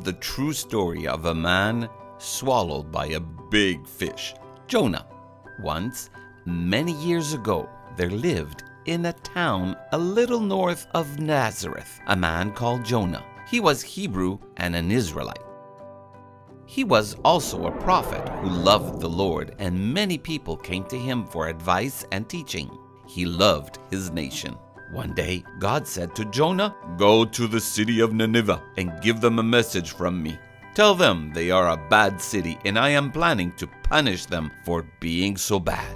the true story of a man swallowed by a big fish, Jonah. Once, many years ago, there lived in a town a little north of Nazareth a man called Jonah. He was Hebrew and an Israelite. He was also a prophet who loved the Lord, and many people came to him for advice and teaching. He loved his nation. One day, God said to Jonah, "Go to the city of Nineveh and give them a message from me. Tell them they are a bad city, and I am planning to punish them for being so bad."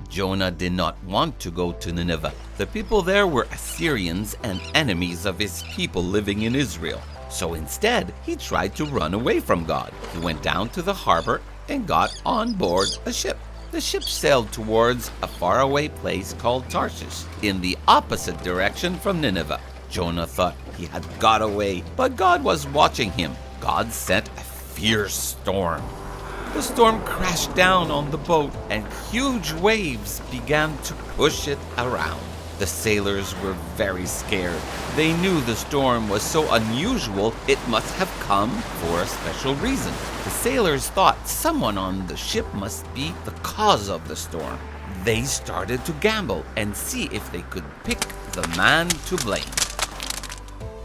Jonah did not want to go to Nineveh. The people there were Assyrians and enemies of his people living in Israel. So instead, he tried to run away from God. He went down to the harbor and got on board a ship. The ship sailed towards a faraway place called Tarshish, in the opposite direction from Nineveh. Jonah thought he had got away, but God was watching him. God sent a fierce storm. The storm crashed down on the boat, and huge waves began to push it around. The sailors were very scared. They knew the storm was so unusual it must have come for a special reason. The sailors thought someone on the ship must be the cause of the storm. They started to gamble and see if they could pick the man to blame.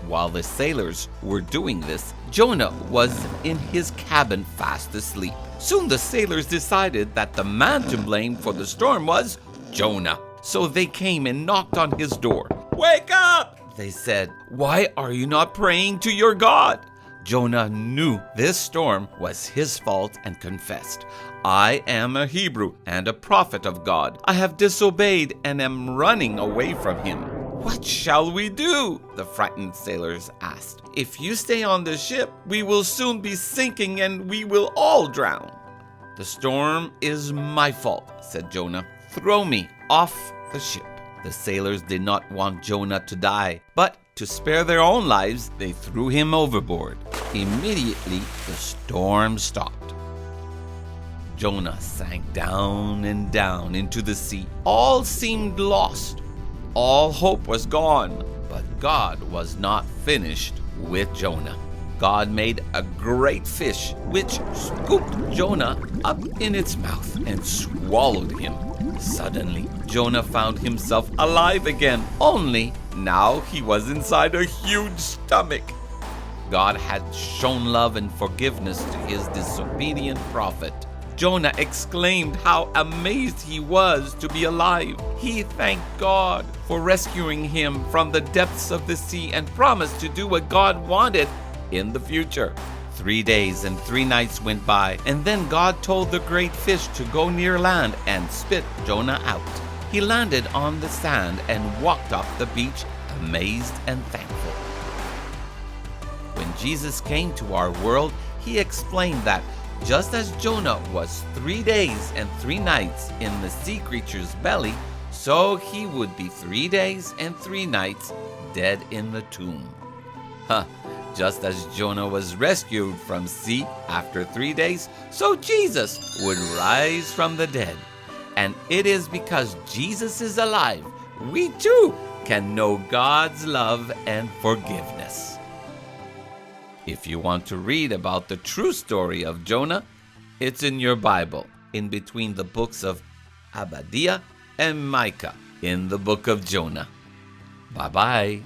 While the sailors were doing this, Jonah was in his cabin fast asleep. Soon the sailors decided that the man to blame for the storm was Jonah. So they came and knocked on his door. "Wake up!" they said. "Why are you not praying to your God?" Jonah knew this storm was his fault and confessed, "I am a Hebrew and a prophet of God. I have disobeyed and am running away from him." "What shall we do?" the frightened sailors asked. "If you stay on the ship, we will soon be sinking and we will all drown." "The storm is my fault," said Jonah. "Throw me off the ship." The sailors did not want Jonah to die, but to spare their own lives, they threw him overboard. Immediately, the storm stopped. Jonah sank down and down into the sea. All seemed lost. All hope was gone, but God was not finished with Jonah. God made a great fish, which scooped Jonah up in its mouth and swallowed him. Suddenly, Jonah found himself alive again, only now he was inside a huge stomach. God had shown love and forgiveness to his disobedient prophet. Jonah exclaimed how amazed he was to be alive. He thanked God for rescuing him from the depths of the sea and promised to do what God wanted in the future. 3 days and 3 nights went by, and then God told the great fish to go near land and spit Jonah out. He landed on the sand and walked up the beach, amazed and thankful. When Jesus came to our world, he explained that just as Jonah was 3 days and 3 nights in the sea creature's belly, so he would be 3 days and 3 nights dead in the tomb. Just as Jonah was rescued from sea after 3 days, so Jesus would rise from the dead. And it is because Jesus is alive, we too can know God's love and forgiveness. If you want to read about the true story of Jonah, it's in your Bible, in between the books of Obadiah and Micah, in the book of Jonah. Bye-bye.